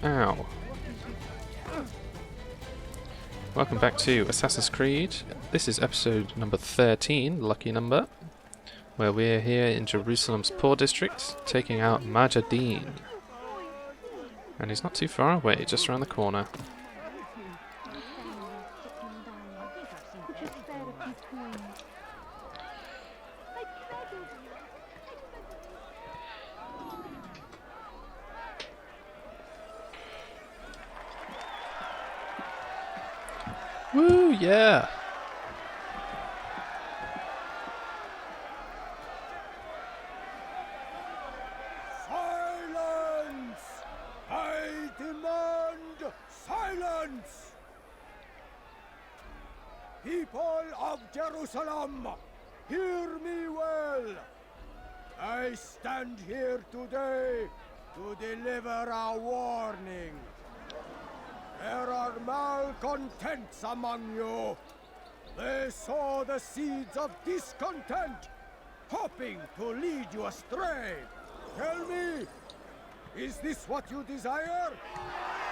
Ow. Welcome back to Assassin's Creed. This is episode number 13, lucky number, where we're here in Jerusalem's poor district, taking out Majadin. And he's not too far away, just around the corner. Woo, yeah! Silence! I demand silence! People of Jerusalem, hear me well! I stand here today to deliver a warning. There are malcontents among you. They sow the seeds of discontent, hoping to lead you astray. Tell me, is this what you desire?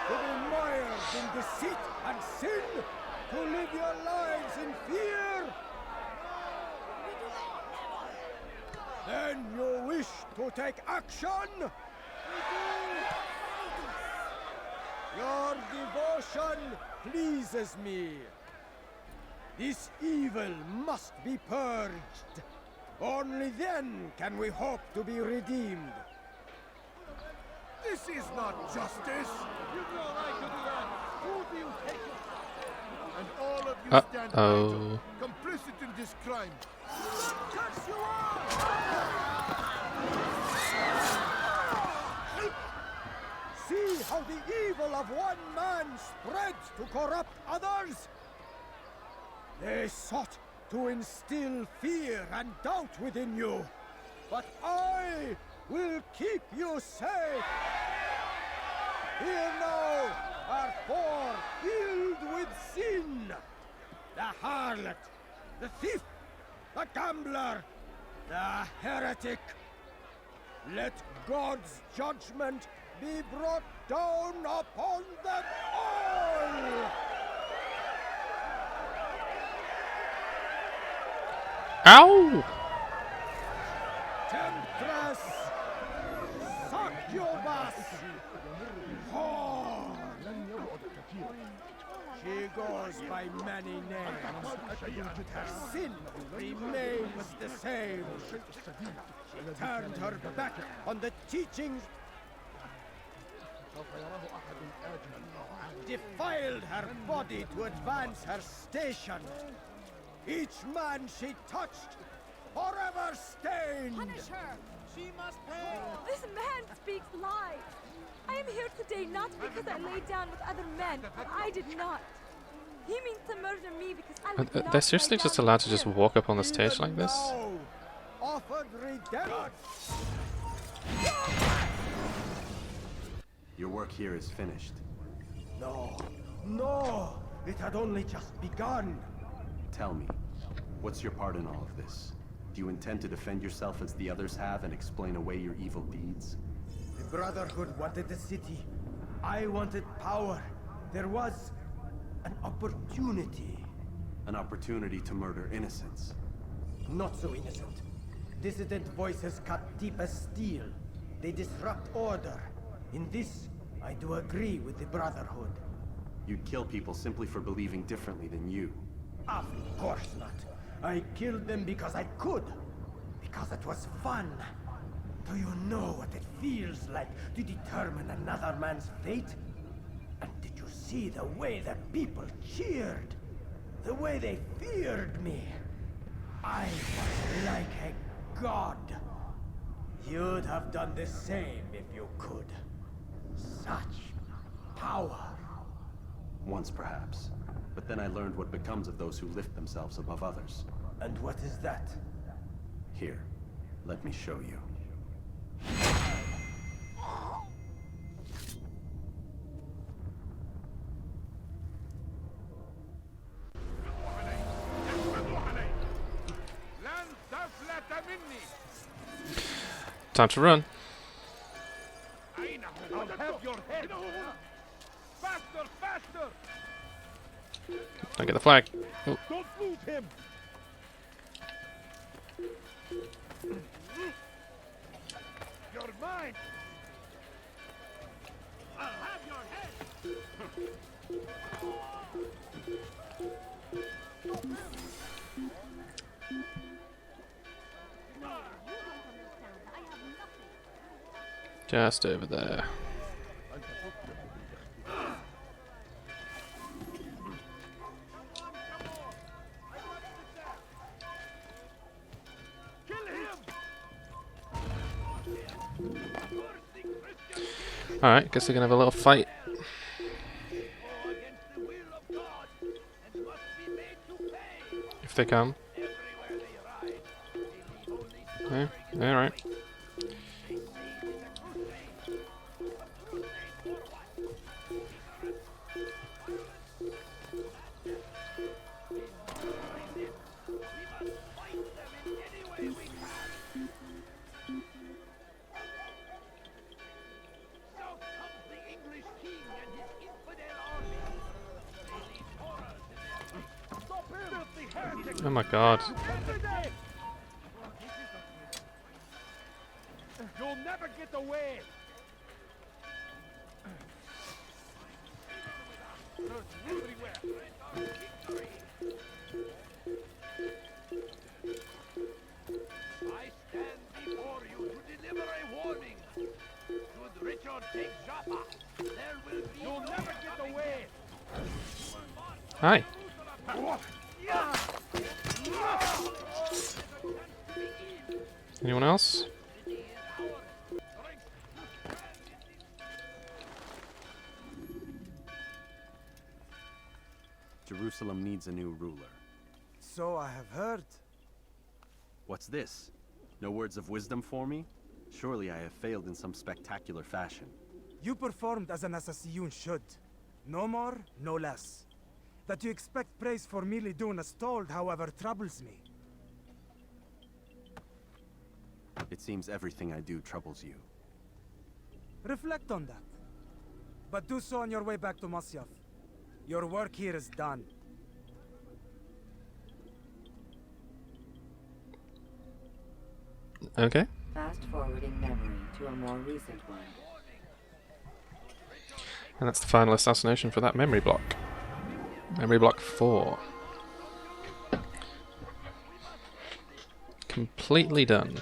To be mired in deceit and sin? To live your lives in fear? Then you wish to take action? Your devotion pleases me. This evil must be purged. Only then can we hope to be redeemed. This is not justice. You've no right to do that. Who do you take it? And all of you stand idle, complicit in this crime. Curse you all! See how the evil of one man spreads to corrupt others? They sought to instill fear and doubt within you, but I will keep you safe. Here now are four filled with sin: the harlot, the thief, the gambler, the heretic. Let God's judgment be brought down upon them all! Ow! Temptress! Succubus! Whore! She goes by many names, but her sin remains the same. She turned her back on the teachings, defiled her body to advance her station. Each man she touched, forever stained. Punish her! She must pay! This man speaks lies. I am here today not because I laid down with other men, but I did not. He means to murder me because I would not They're seriously lay just down allowed with to just him. walk up on the stage like this? Now, offered redemption. Your work here is finished. No, it had only just begun. Tell me, what's your part in all of this? Do you intend to defend yourself as the others have and explain away your evil deeds? The Brotherhood wanted the city. I wanted power. There was an opportunity. An opportunity to murder innocents. Not so innocent. Dissident voices cut deep as steel. They disrupt order. In this, I do agree with the Brotherhood. You'd kill people simply for believing differently than you. Of course not. I killed them because I could. Because it was fun. Do you know what it feels like to determine another man's fate? And did you see the way the people cheered? The way they feared me? I was like a god. You'd have done the same if you could. Such power. Once perhaps. But then I learned what becomes of those who lift themselves above others. And what is that? Here, let me show you. Time to run. أين I'll have your head! Faster, faster! Don't get the flag. Oh, Don't move him! You're mine! I'll have your head! just over there. Alright, guess we're gonna have a little fight. If they come. Yeah, alright. Oh my god. You'll never get away! Search everywhere! I stand before you to deliver a warning. Should Richard take Jaffa, there will be You'll never get away! Hi. Anyone else? Jerusalem needs a new ruler. So I have heard. What's this? No words of wisdom for me? Surely I have failed in some spectacular fashion. You performed as an assassin should. No more, no less. That you expect praise for merely doing as told, however, troubles me. It seems everything I do troubles you. Reflect on that. But do so on your way back to Masyaf. Your work here is done. Okay. Fast forwarding memory to a more recent one. And that's the final assassination for that memory block. Memory block 4. Completely done.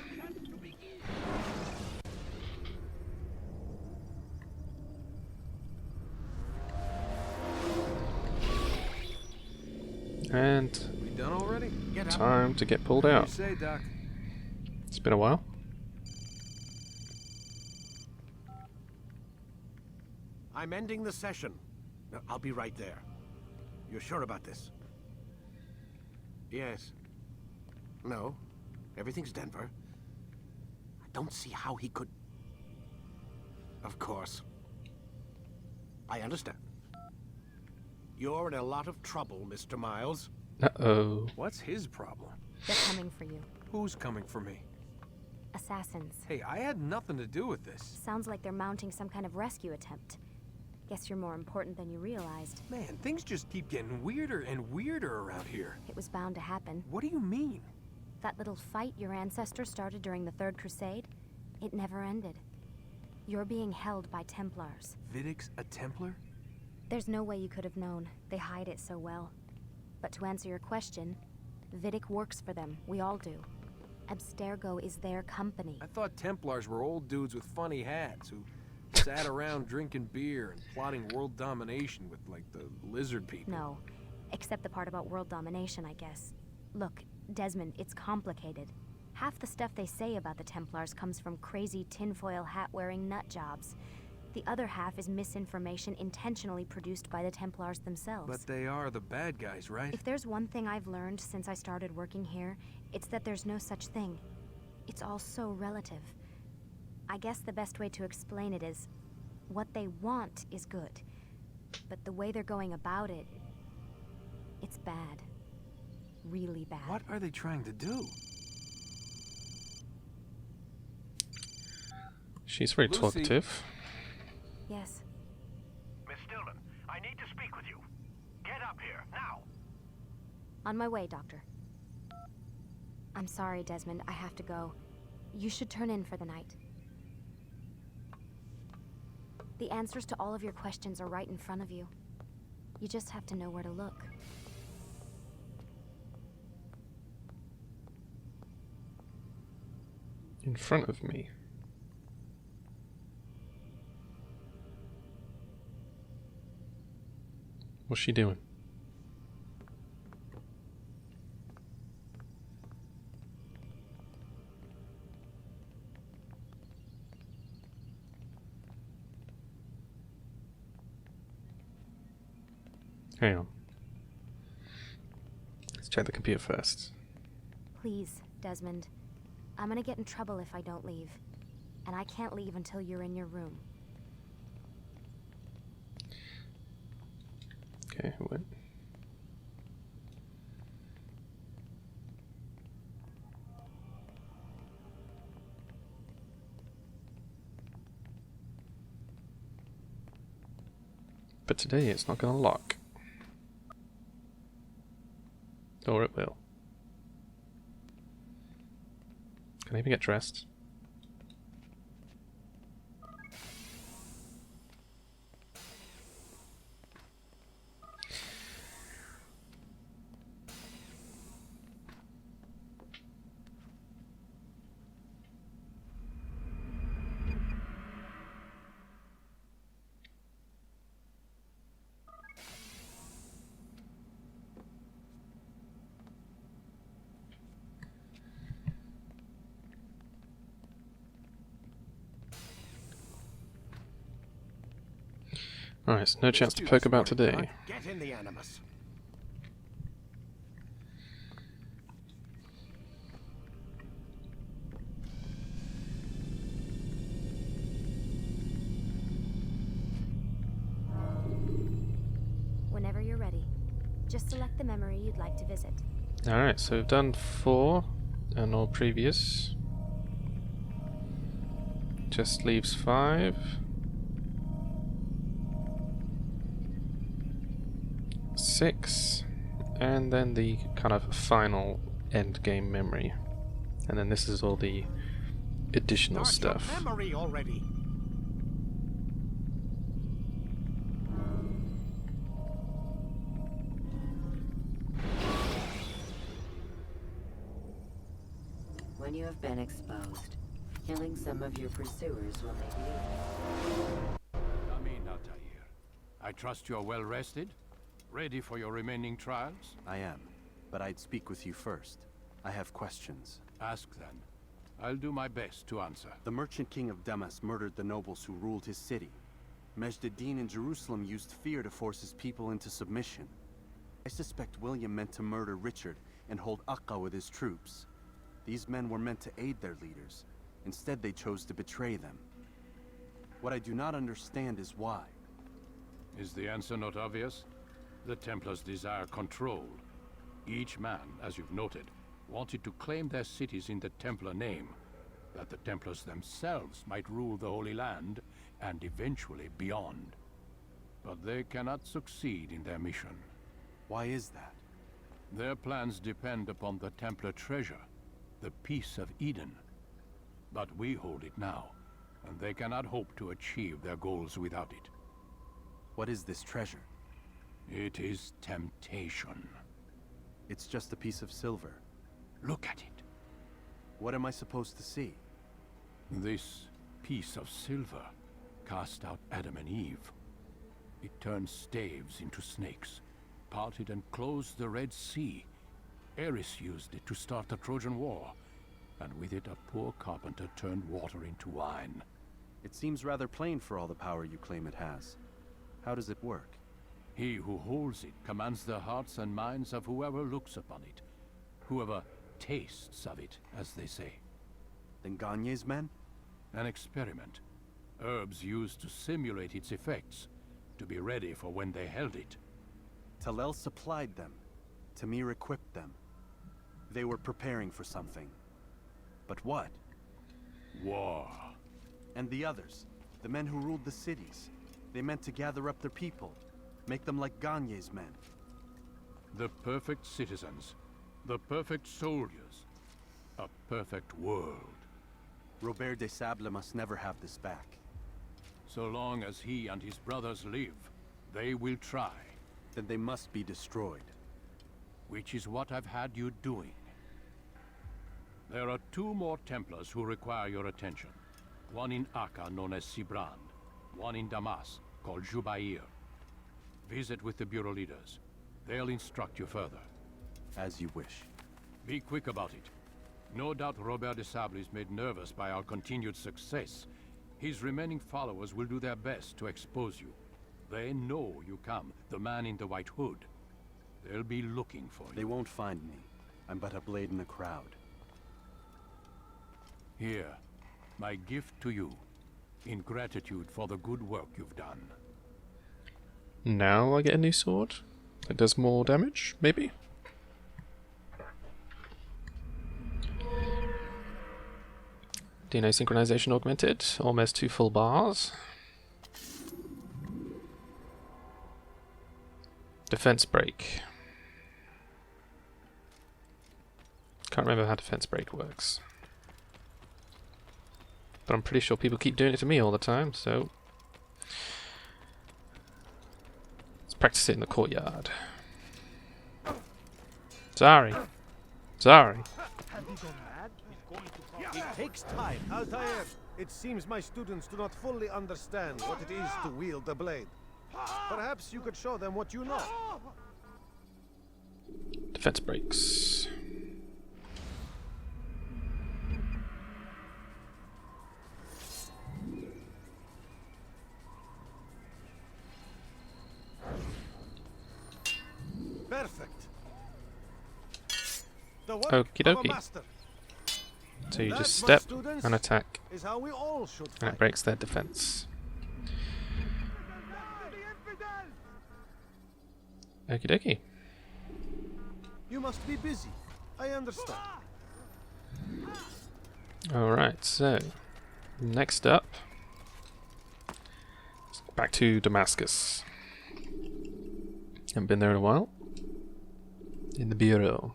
And We done already? Get out. time to get pulled What do out. you say, Doc? It's been a while. I'm ending the session. I'll be right there. You're sure about this? Yes. No. Everything's Denver. I don't see how he could... Of course. I understand. You're in a lot of trouble, Mr. Miles. Uh-oh. What's his problem? They're coming for you. Who's coming for me? Assassins. Hey, I had nothing to do with this. Sounds like they're mounting some kind of rescue attempt. Guess you're more important than you realized. Man, things just keep getting weirder and weirder around here. It was bound to happen. What do you mean? That little fight your ancestor started during the Third Crusade, it never ended. You're being held by Templars. Vidic's a Templar? There's no way you could have known. They hide it so well. But to answer your question, Vidic works for them. We all do. Abstergo is their company. I thought Templars were old dudes with funny hats who sat around drinking beer and plotting world domination with, like, the lizard people. No, except the part about world domination, I guess. Look, Desmond, it's complicated. Half the stuff they say about the Templars comes from crazy tinfoil hat-wearing nut jobs. The other half is misinformation intentionally produced by the Templars themselves. But they are the bad guys, right? If there's one thing I've learned since I started working here, it's that there's no such thing. It's all so relative. I guess the best way to explain it is, what they want is good. But the way they're going about it, it's bad. Really bad. What are they trying to do? She's very Lucy. talkative. On my way, Doctor. I'm sorry, Desmond. I have to go. You should turn in for the night. The answers to all of your questions are right in front of you. You just have to know where to look. In front of me. What's she doing? Hang on. Let's check the computer first. Please, Desmond. I'm gonna get in trouble if I don't leave. And I can't leave until you're in your room. Okay, what? But today it's not gonna lock. Or it will. Can I even get dressed? Alright, so no chance to poke about today. Get in the Animus. Whenever you're ready, just select the memory you'd like to visit. Alright, so we've done 4 and all previous. Just leaves 5. 6, and then the kind of final end game memory, and then this is all the additional Start stuff. your memory already. When you have been exposed, killing some of your pursuers will make it easier. Come in, Altair. I trust you're well rested? Ready for your remaining trials? I am, but I'd speak with you first. I have questions. Ask then. I'll do my best to answer. The merchant king of Damas murdered the nobles who ruled his city. Majd-ad-Din in Jerusalem used fear to force his people into submission. I suspect William meant to murder Richard and hold Akka with his troops. These men were meant to aid their leaders. Instead, they chose to betray them. What I do not understand is why. Is the answer not obvious? The Templars desire control. Each man, as you've noted, wanted to claim their cities in the Templar name, that the Templars themselves might rule the Holy Land, and eventually beyond. But they cannot succeed in their mission. Why is that? Their plans depend upon the Templar treasure, the Peace of Eden. But we hold it now, and they cannot hope to achieve their goals without it. What is this treasure? It is temptation. It's just a piece of silver. Look at it. What am I supposed to see? This piece of silver cast out Adam and Eve. It turned staves into snakes, parted and closed the Red Sea. Eris used it to start the Trojan War, and with it a poor carpenter turned water into wine. It seems rather plain for all the power you claim it has. How does it work? He who holds it commands the hearts and minds of whoever looks upon it. Whoever tastes of it, as they say. Then Gagne's men? An experiment. Herbs used to simulate its effects, to be ready for when they held it. Talel supplied them. Tamir equipped them. They were preparing for something. But what? War. And the others, the men who ruled the cities, they meant to gather up their people, make them like Gagne's men. The perfect citizens. The perfect soldiers. A perfect world. Robert de Sable must never have this back. So long as he and his brothers live, they will try. Then they must be destroyed. Which is what I've had you doing. There are 2 more Templars who require your attention. One in Akka, known as Sibrand. One in Damas, called Jubair. Visit with the Bureau leaders. They'll instruct you further. As you wish. Be quick about it. No doubt Robert de Sable is made nervous by our continued success. His remaining followers will do their best to expose you. They know you come, the man in the white hood. They'll be looking for you. They won't find me. I'm but a blade in the crowd. Here, my gift to you, in gratitude for the good work you've done. Now I get a new sword. It does more damage, maybe? DNA synchronization augmented. Almost 2 full bars. Defense break. Can't remember how defense break works. But I'm pretty sure people keep doing it to me all the time, so... let's practice it in the courtyard. Sorry. Sorry. It takes time. Altair, it seems my students do not fully understand what it is to wield a blade. Perhaps you could show them what you know. Defense breaks. Perfect. The work Okie of a dokie. master. So you That, just my step students, and attack, is how we all should and fight. it breaks their defense. Okie dokie. You must be busy. I understand. Alright, so next up, back to Damascus. Haven't been there in a while. In the Bureau.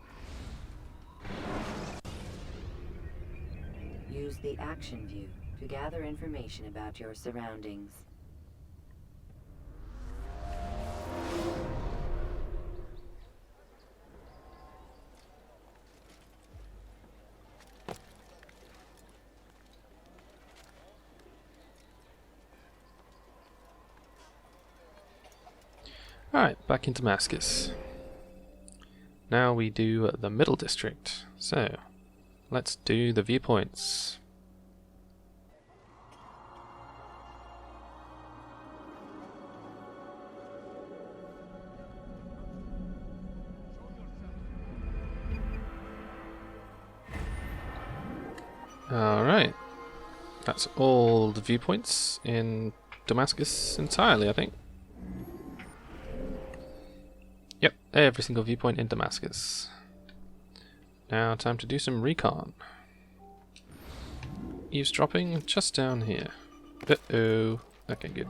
Use the action view to gather information about your surroundings. Alright, back in Damascus. Now we do the Middle District. So, let's do the viewpoints. Alright. That's all the viewpoints in Damascus entirely, I think. Yep, every single viewpoint in Damascus. Now time to do some recon. Eavesdropping just down here. Uh-oh. Okay, good.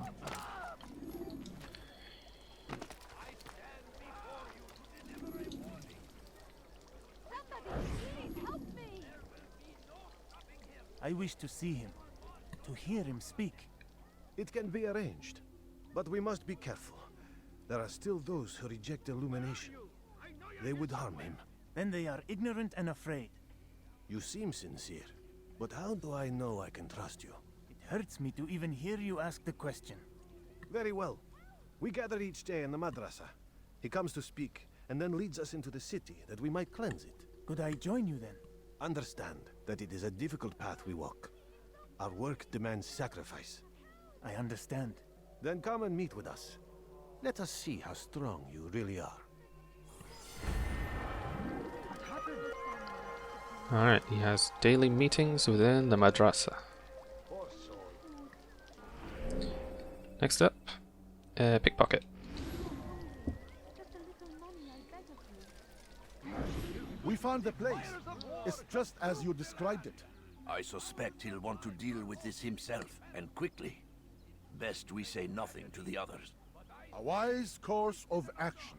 I wish to see him, to hear him speak. It can be arranged, but we must be careful. There are still those who reject illumination. They would harm him. Then they are ignorant and afraid. You seem sincere, but how do I know I can trust you? It hurts me to even hear you ask the question. Very well. We gather each day in the madrasa. He comes to speak, and then leads us into the city, that we might cleanse it. Could I join you then? Understand that it is a difficult path we walk. Our work demands sacrifice. I understand. Then come and meet with us. Let us see how strong you really are. Alright, he has daily meetings within the madrasa. Next up, pickpocket. We found the place. It's just as you described it. I suspect he'll want to deal with this himself, and quickly. Best we say nothing to the others. A wise course of action.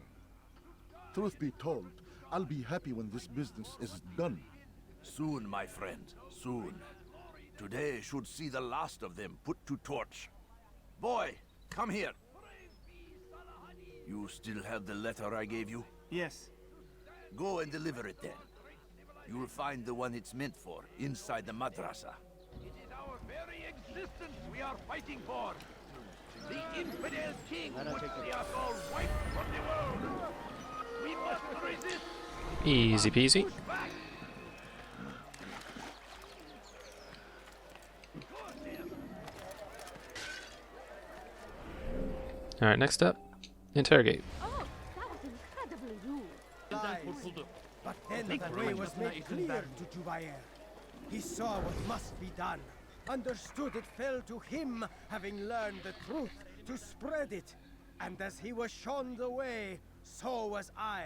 truth be told, I'll be happy when this business is done. Soon, my friend, soon. Today should see the last of them put to torch. Boy, come here. You still have the letter I gave you? Yes. Go and deliver it then. You'll find the one it's meant for inside the madrasa. It is our very existence we are fighting for. The infidel king would see us all wiped from the world. We must resist. Easy peasy. Alright, next up, interrogate. Oh, that was incredibly rude. Lies. But then the way was made clear to Jubair. He saw what must be done, understood it fell to him, having learned the truth, to spread it. And as he was shown the way, so was I.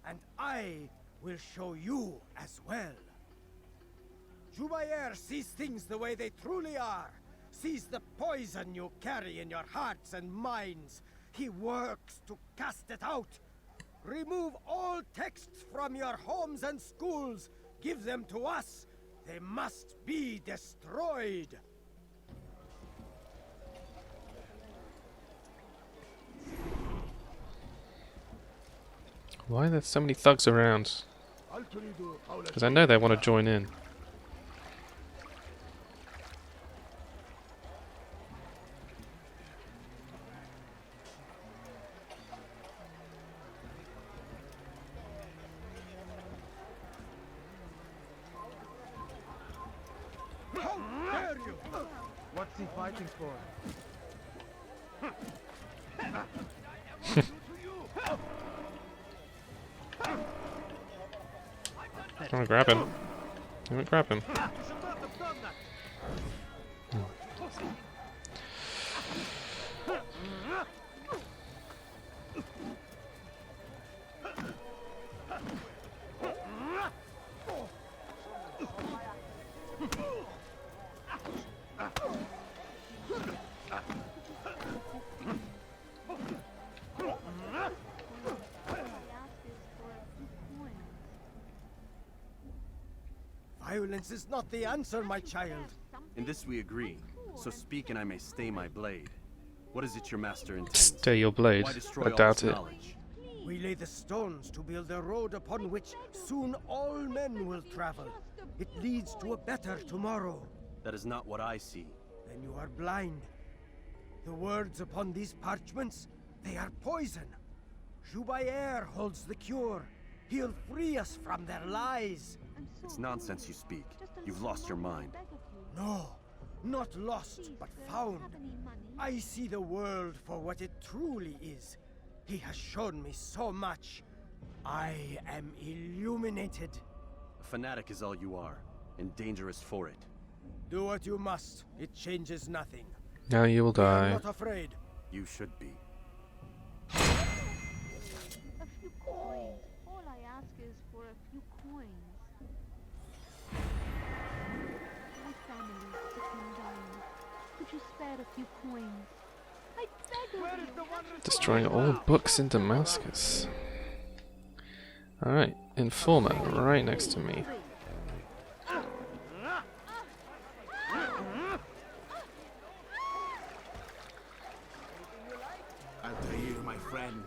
And I will show you as well. Jubair sees things the way they truly are. Sees the poison you carry in your hearts and minds. He works to cast it out. Remove all texts from your homes and schools. Give them to us. They must be destroyed. Why are there so many thugs around? Because I know they want to join in. How dare you! What's he fighting for? I'm gonna grab him. I'm gonna grab him. Violence is not the answer, my child. In this we agree, so speak and I may stay my blade. What is it your master intends? Stay your blade. Why destroy I all doubt this it. knowledge? We lay the stones to build a road upon which soon all men will travel. It leads to a better tomorrow. That is not what I see. Then you are blind. The words upon these parchments, they are poison. Jubair holds the cure. He'll free us from their lies. It's nonsense you speak. You've lost your mind. No, not lost, but found. I see the world for what it truly is. He has shown me so much. I am illuminated. A fanatic is all you are, and dangerous for it. Do what you must. It changes nothing. Now you will I'm die. not afraid. You should be. A few coins. All I ask is for a few coins. My family is sick and dying. Could you spare a few coins? I beg of you. Destroying all books in Damascus. Alright, informer right next to me. Altair, my friend,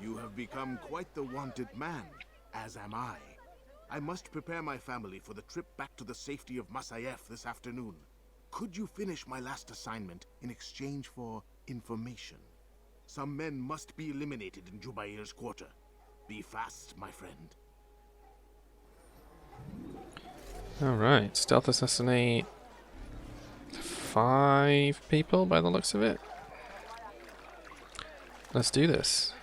you have become quite the wanted man, as am I. I must prepare my family for the trip back to the safety of Masayef this afternoon. Could you finish my last assignment in exchange for information? Some men must be eliminated in Jubair's quarter. Be fast, my friend. Alright, stealth assassinate 5 people by the looks of it. Let's do this.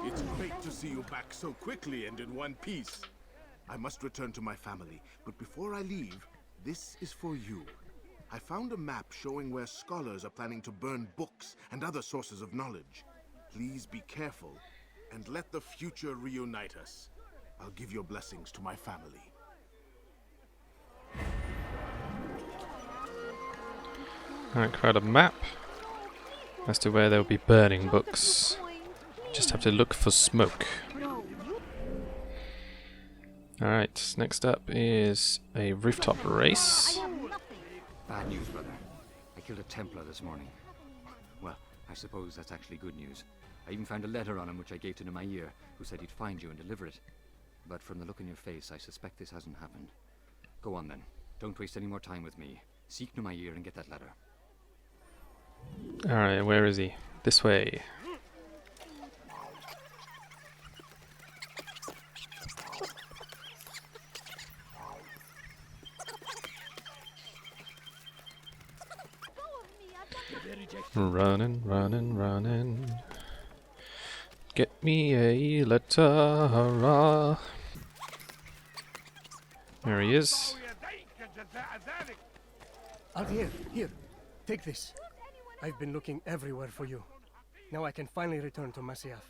It's great to see you back so quickly and in one piece. I must return to my family, but before I leave, this is for you. I found a map showing where scholars are planning to burn books and other sources of knowledge. Please be careful, and let the future reunite us. I'll give your blessings to my family. Alright, create a map as to where they'll be burning books. Just have to look for smoke. Alright, next up is a rooftop race. Bad news, brother. I killed a Templar this morning. Well, I suppose that's actually good news. I even found a letter on him which I gave to Nemair, who said he'd find you and deliver it. But from the look in your face, I suspect this hasn't happened. Go on then. Don't waste any more time with me. Seek Nemair and get that letter. Alright, where is he? This way. Running, running, running. Get me a letter. There he is. Altair, here. Take this. I've been looking everywhere for you. Now I can finally return to Masyaf.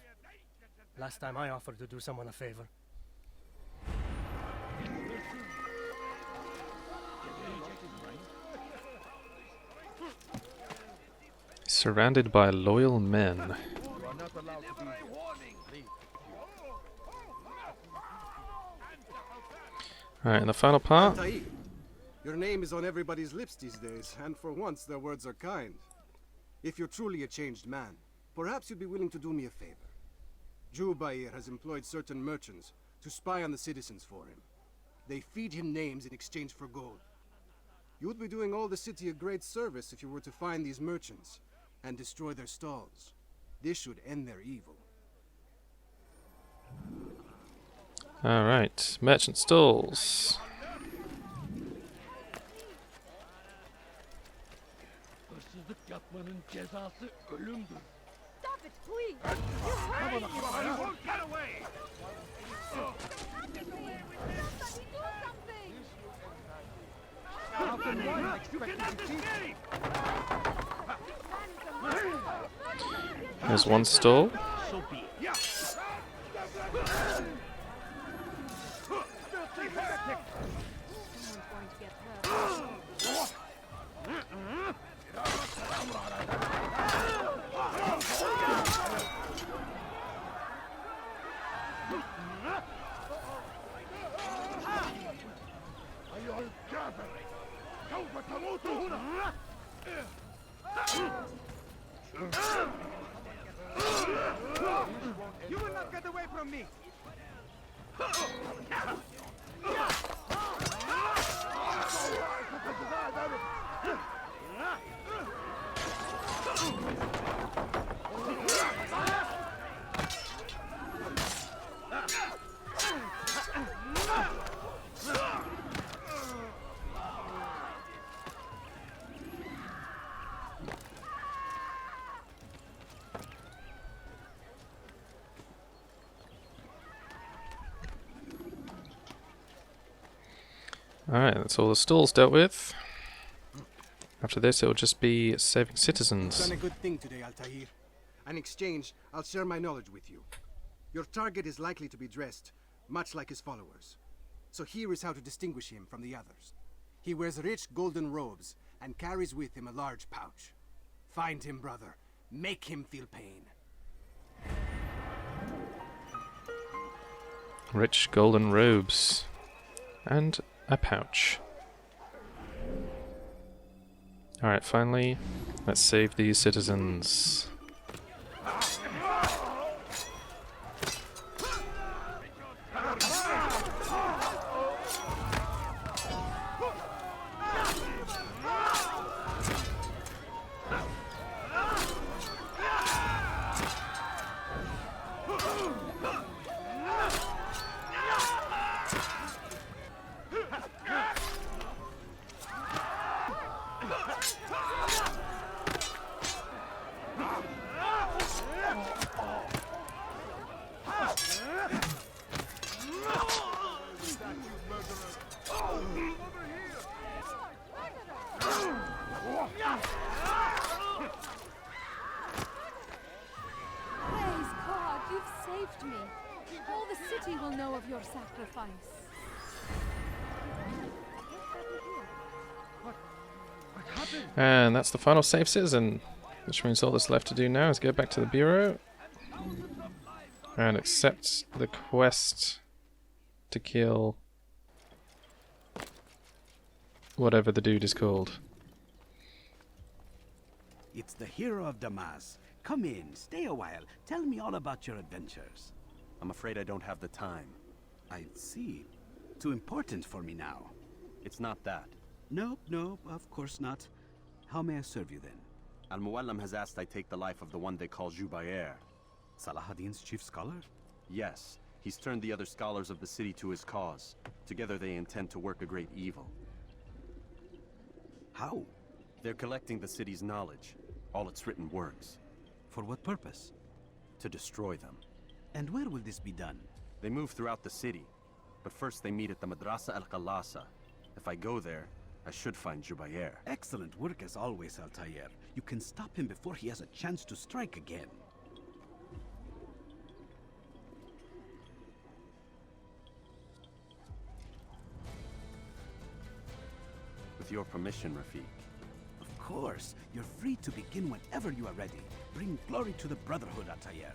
Last time I offered to do someone a favor. Surrounded by loyal men. Alright, and the final part. Altair, your name is on everybody's lips these days, and for once their words are kind. If you're truly a changed man, perhaps you'd be willing to do me a favor. Jubair has employed certain merchants to spy on the citizens for him. They feed him names in exchange for gold. You would be doing all the city a great service if you were to find these merchants and destroy their stalls. This should end their evil. Alright, merchant stalls. Stop it, please! You're hurting me! You won't get away! You cannot escape! There's one stall. So be it. You will not get away from me! Alright, that's all the stalls dealt with. After this, it will just be saving You've citizens. done a good thing today, Altair. In exchange, I'll share my knowledge with you. Your target is likely to be dressed, much like his followers. So here is how to distinguish him from the others. He wears rich golden robes and carries with him a large pouch. Find him, brother. Make him feel pain. Rich golden robes. And a pouch. Alright, finally, let's save these citizens. Praise God, you've saved me. All the city will know of your sacrifice. And that's the final save citizen, which means all that's left to do now is go back to the Bureau and accept the quest to kill whatever the dude is called. It's the hero of Damas. Come in, stay a while. Tell me all about your adventures. I'm afraid I don't have the time. I see. Too important for me now. It's not that. Nope, nope, of course not. How may I serve you then? Al-Muallim has asked I take the life of the one they call Jubair. Salahadin's chief scholar? Yes. He's turned the other scholars of the city to his cause. Together they intend to work a great evil. How? They're collecting the city's knowledge, all its written works. For what purpose? To destroy them. And where will this be done? They move throughout the city, but first they meet at the Madrasa al-Qalasa. If I go there, I should find Jubair. Excellent work as always, Altair. You can stop him before he has a chance to strike again. With your permission, Rafiq. Of course. You're free to begin whenever you are ready. Bring glory to the Brotherhood, Altair.